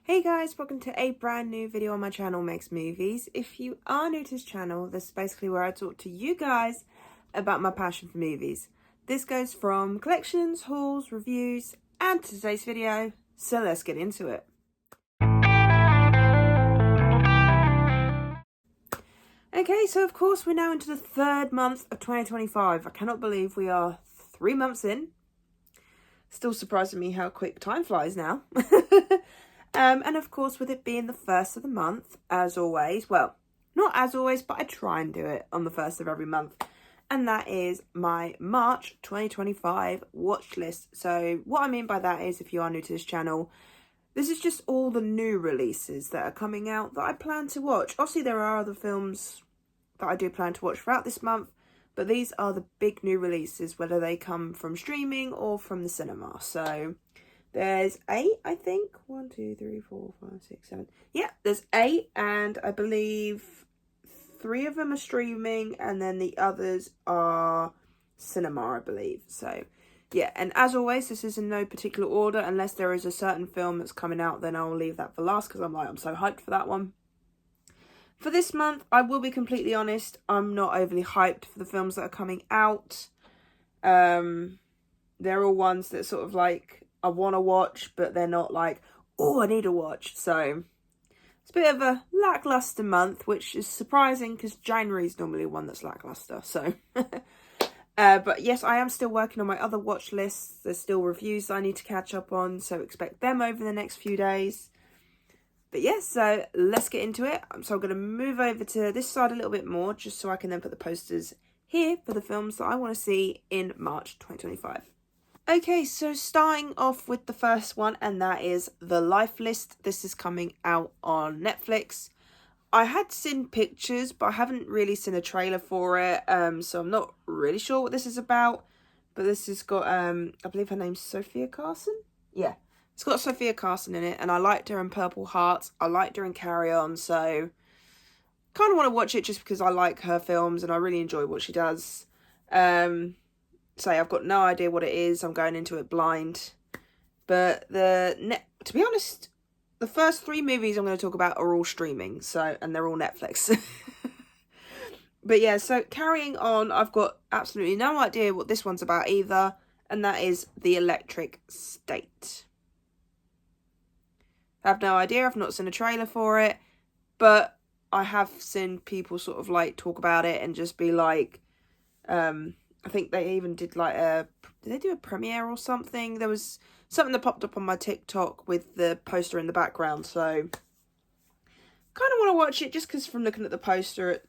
Hey guys, welcome to a brand new video on my channel, Makes Movies. If you are new to this channel, this is basically where I talk to you guys about my passion for movies. This goes from collections, hauls, reviews, and today's video, so let's get into it. Okay, so of course we're now into the third month of 2025. I cannot believe we are 3 months in. Still surprising me how quick time flies now. And of course, with it being the first of the month, as always, well, not as always, but I try and do it on the first of every month. And that is my March 2025 watch list. So what I mean by that is, if you are new to this channel, this is just all the new releases that are coming out that I plan to watch. Obviously, there are other films that I do plan to watch throughout this month, but these are the big new releases, whether they come from streaming or from the cinema. So there's 8, I think. 1, 2, 3, 4, 5, 6, 7. Yeah, there's 8, and I believe 3 of them are streaming, and then the others are cinema, I believe. So, yeah, and as always, this is in no particular order. Unless there is a certain film that's coming out, then I'll leave that for last, because I'm so hyped for that one. For this month, I will be completely honest, I'm not overly hyped for the films that are coming out. They're all ones that sort of like I want to watch, but they're not like, oh, I need to watch. So it's a bit of a lackluster month, which is surprising because January is normally one that's lackluster. So, but yes, I am still working on my other watch lists. There's still reviews I need to catch up on, so expect them over the next few days. But yes, so let's get into it. So I'm going to move over to this side a little bit more, just so I can then put the posters here for the films that I want to see in March 2025. Okay, so starting off with the first one, and that is The Life List. This is coming out on Netflix. I had seen pictures, but I haven't really seen a trailer for it, so I'm not really sure what this is about. But this has got, I believe her name's Sophia Carson? Yeah, it's got Sophia Carson in it, and I liked her in Purple Hearts. I liked her in Carry On, so kind of want to watch it just because I like her films, and I really enjoy what she does. Say I've got no idea what it is. I'm going into it blind. But to be honest, the first 3 movies I'm going to talk about are all streaming, so, and they're all Netflix. But yeah, so carrying on, I've got absolutely no idea what this one's about either, and that is The Electric State. I have no idea. I've not seen a trailer for it, but I have seen people sort of like talk about it and just be like, I think they even did like did they do a premiere or something? There was something that popped up on my TikTok with the poster in the background. So kind of want to watch it just because from looking at the poster,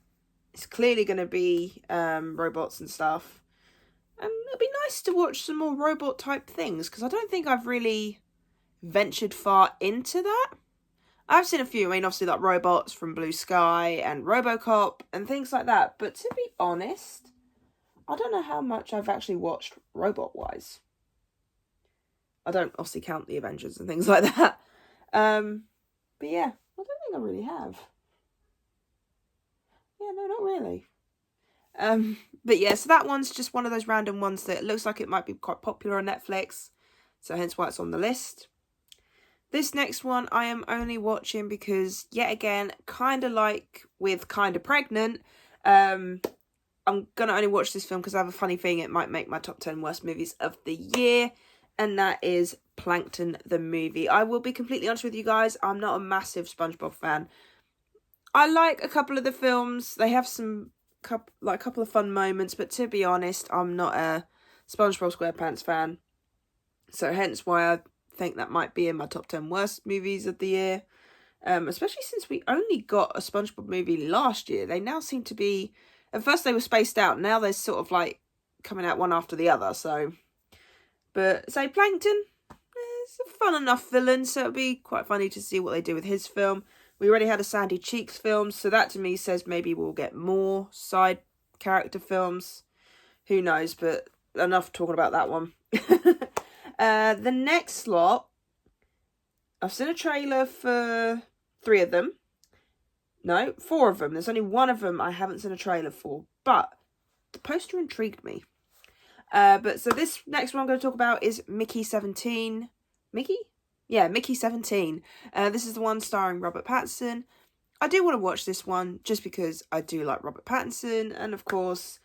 it's clearly going to be robots and stuff. And it'd be nice to watch some more robot type things because I don't think I've really ventured far into that. I've seen a few, I mean, obviously like robots from Blue Sky and RoboCop and things like that. But to be honest, I don't know how much I've actually watched robot-wise. I don't obviously count the Avengers and things like that. But yeah, I don't think I really have. Yeah, no, not really. But yeah, so that one's just one of those random ones that looks like it might be quite popular on Netflix. So hence why it's on the list. This next one I am only watching because, yet again, kind of like with Kinda Pregnant, I'm going to only watch this film because I have a funny feeling it might make my top 10 worst movies of the year. And that is Plankton the movie. I will be completely honest with you guys. I'm not a massive SpongeBob fan. I like a couple of the films. They have a couple of fun moments. But to be honest, I'm not a SpongeBob SquarePants fan. So hence why I think that might be in my top 10 worst movies of the year. Especially since we only got a SpongeBob movie last year. They now seem to be... At first they were spaced out. Now they're sort of like coming out one after the other. So, but say Plankton, it's a fun enough villain. So it'll be quite funny to see what they do with his film. We already had a Sandy Cheeks film. So that to me says maybe we'll get more side character films. Who knows? But enough talking about that one. The next slot, I've seen a trailer for 3 of them. No, 4 of them. There's only 1 of them I haven't seen a trailer for. But the poster intrigued me. But so this next one I'm going to talk about is Mickey 17. Mickey? Yeah, Mickey 17. This is the one starring Robert Pattinson. I do want to watch this one just because I do like Robert Pattinson, and of course,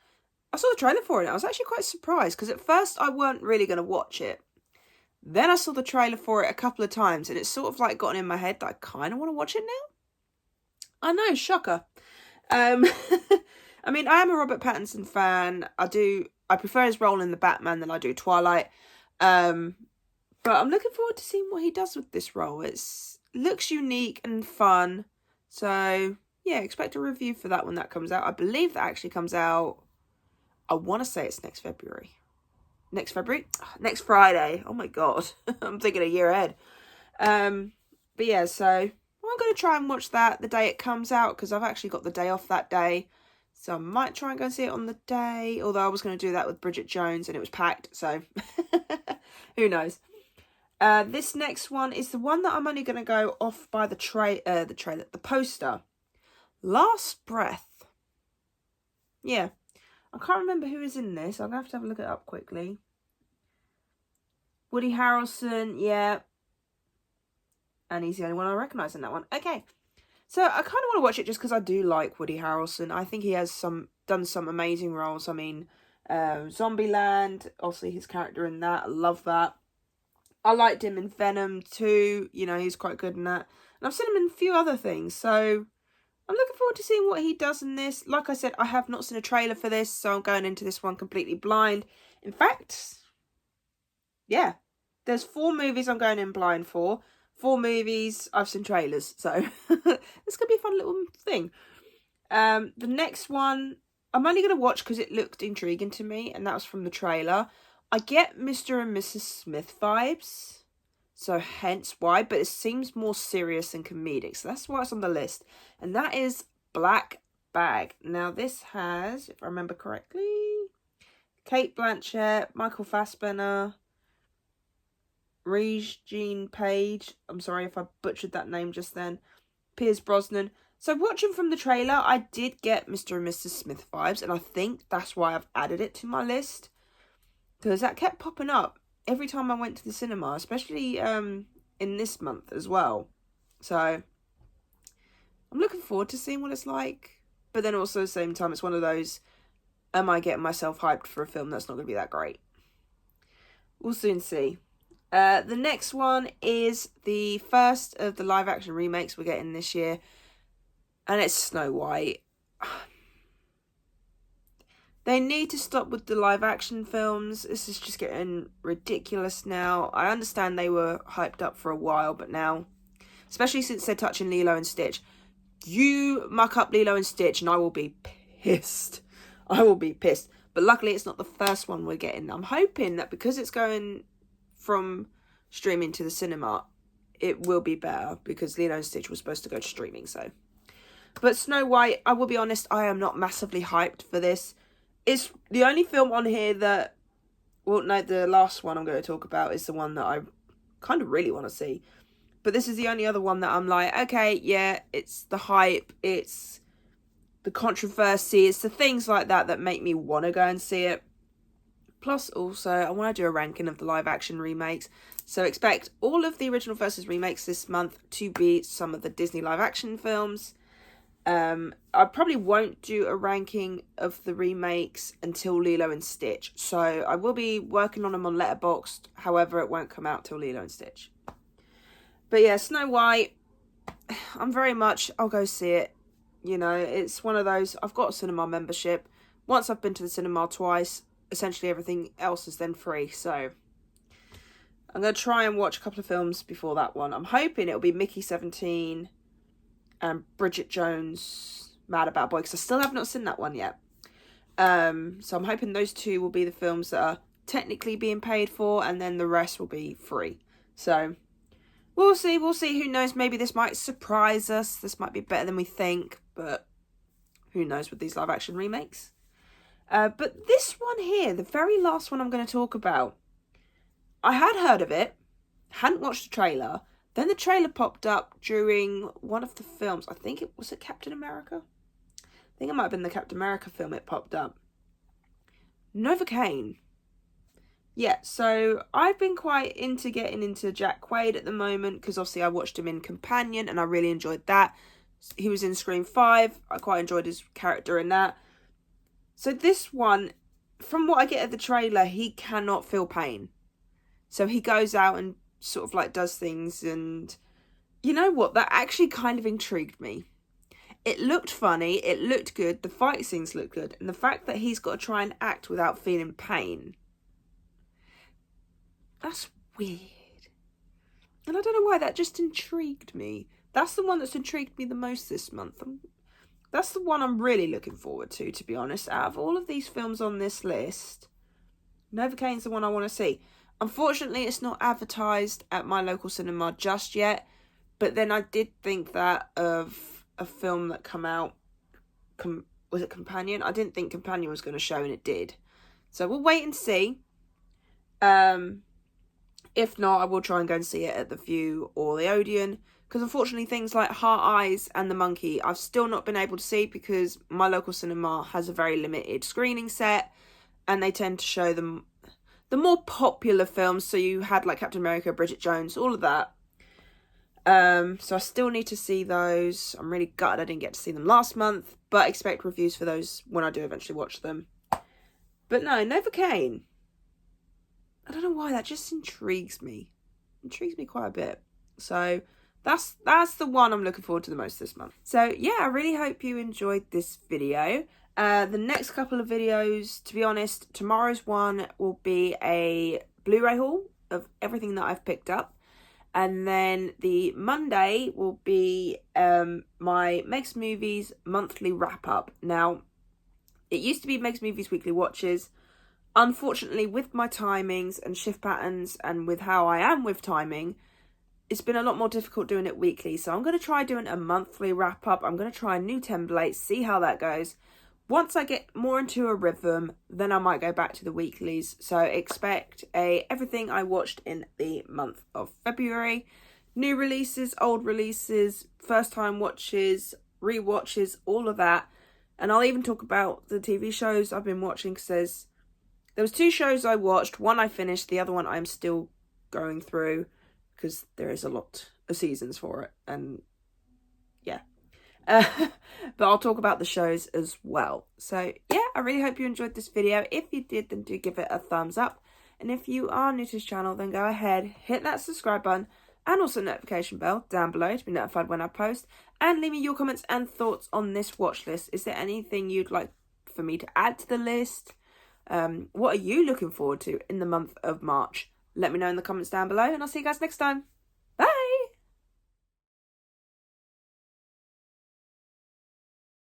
I saw the trailer for it. I was actually quite surprised because at first I weren't really going to watch it. Then I saw the trailer for it a couple of times, and it's sort of like gotten in my head that I kind of want to watch it now. I know, shocker. I mean, I am a Robert Pattinson fan. I prefer his role in the Batman than I do Twilight. But I'm looking forward to seeing what he does with this role. It looks unique and fun. So, yeah, expect a review for that when that comes out. I believe that actually comes out, I want to say it's next February. Next February? Next Friday. Oh my god. I'm thinking a year ahead. But yeah, so I'm going to try and watch that the day it comes out because I've actually got the day off that day. So I might try and go and see it on the day. Although I was going to do that with Bridget Jones and it was packed. So who knows. This next one is the one that I'm only going to go off by the poster. Last Breath. Yeah. I can't remember who is in this. I'm going to have a look it up quickly. Woody Harrelson, yeah. And he's the only one I recognise in that one. Okay. So I kind of want to watch it just because I do like Woody Harrelson. I think he has done some amazing roles. I mean, Zombieland, obviously his character in that. I love that. I liked him in Venom too. You know, he's quite good in that. And I've seen him in a few other things. So I'm looking forward to seeing what he does in this. Like I said, I have not seen a trailer for this. So I'm going into this one completely blind. In fact, yeah. There's 4 movies I'm going in blind for. 4 movies, I've seen trailers. So this could be a fun little thing. The next one, I'm only going to watch because it looked intriguing to me. And that was from the trailer. I get Mr. and Mrs. Smith vibes, so hence why, but it seems more serious and comedic, so that's why it's on the list, and that is Black Bag. Now this has, if I remember correctly, Cate Blanchett, Michael Fassbender, Regine Page, I'm sorry if I butchered that name just then, Pierce Brosnan. So watching from the trailer, I did get Mr. and Mrs. Smith vibes, and I think that's why I've added it to my list. Because that kept popping up every time I went to the cinema, especially in this month as well. So I'm looking forward to seeing what it's like. But then also at the same time, it's one of those, am I getting myself hyped for a film that's not going to be that great? We'll soon see. The next one is the first of the live action remakes we're getting this year. And it's Snow White. They need to stop with the live action films. This is just getting ridiculous now. I understand they were hyped up for a while, but now, especially since they're touching Lilo and Stitch, you muck up Lilo and Stitch and I will be pissed. I will be pissed. But luckily it's not the first one we're getting. I'm hoping that because it's going from streaming to the cinema, it will be better because Lilo and Stitch was supposed to go to streaming, so. But Snow White, I will be honest, I am not massively hyped for this. It's the only film on here that, well, no, the last one I'm going to talk about is the one that I kind of really want to see. But this is the only other one that I'm like, okay, yeah, it's the hype, it's the controversy, it's the things like that that make me want to go and see it. Plus, also, I want to do a ranking of the live action remakes. So expect all of the original versus remakes this month to be some of the Disney live action films. I probably won't do a ranking of the remakes until Lilo and Stitch. So I will be working on them on Letterboxd. However, it won't come out till Lilo and Stitch. But yeah, Snow White, I'll go see it. You know, it's one of those, I've got a cinema membership. Once I've been to the cinema twice, essentially everything else is then free. So I'm going to try and watch a couple of films before that one. I'm hoping it'll be Mickey 17 and Bridget Jones' Mad About Boy, because I still have not seen that one yet. So I'm hoping those 2 will be the films that are technically being paid for, and then the rest will be free. So we'll see, who knows, maybe this might surprise us, this might be better than we think, but who knows with these live action remakes. But this one here, the very last one I'm going to talk about, I had heard of it, hadn't watched the trailer. Then the trailer popped up during one of the films. I think it was Captain America. I think it might have been the Captain America film it popped up. Novocaine. yeah, so I've been quite into getting into Jack Quaid at the moment, because obviously I watched him in Companion and I really enjoyed that. He was in Scream 5. I quite enjoyed his character in that. So this one, from what I get of the trailer, he cannot feel pain. So he goes out and sort of like does things, and you know what? That actually kind of intrigued me. It looked funny, it looked good, the fight scenes looked good, and the fact that he's got to try and act without feeling pain, that's weird. And I don't know why, that just intrigued me. That's the one that's intrigued me the most this month. That's the one I'm really looking forward to be honest. Out of all of these films on this list, Novocaine's the one I want to see. Unfortunately, it's not advertised at my local cinema just yet. But then I did think that of a film that come out, was it Companion? I didn't think Companion was going to show, and it did. So we'll wait and see. If not, I will try and go and see it at the View or the Odeon. Because unfortunately, things like Heart Eyes and The Monkey, I've still not been able to see because my local cinema has a very limited screening set. And they tend to show them the more popular films. So you had like Captain America, Bridget Jones, all of that. So I still need to see those. I'm really gutted I didn't get to see them last month. But expect reviews for those when I do eventually watch them. But no, Novocaine. I don't know why, that just intrigues me. Intrigues me quite a bit. So that's the one I'm looking forward to the most this month. So yeah, I really hope you enjoyed this video. The next couple of videos, to be honest, tomorrow's one will be a Blu-ray haul of everything that I've picked up. And then the Monday will be my Meg's Movies monthly wrap-up. Now, it used to be Meg's Movies Weekly Watches. Unfortunately, with my timings and shift patterns and with how I am with timing, it's been a lot more difficult doing it weekly. So I'm going to try doing a monthly wrap-up. I'm going to try a new template, see how that goes. Once I get more into a rhythm, then I might go back to the weeklies. So expect everything I watched in the month of February. New releases, old releases, first-time watches, rewatches, all of that. And I'll even talk about the TV shows I've been watching, because there was 2 shows I watched. One I finished, the other one I'm still going through because there is a lot of seasons for it. And yeah. But I'll talk about the shows as well. So yeah, I really hope you enjoyed this video. If you did, then do give it a thumbs up. And if you are new to this channel, then go ahead, hit that subscribe button and also notification bell down below to be notified when I post. And leave me your comments and thoughts on this watch list. Is there anything you'd like for me to add to the list? What are you looking forward to in the month of March? Let me know in the comments down below, and I'll see you guys next time.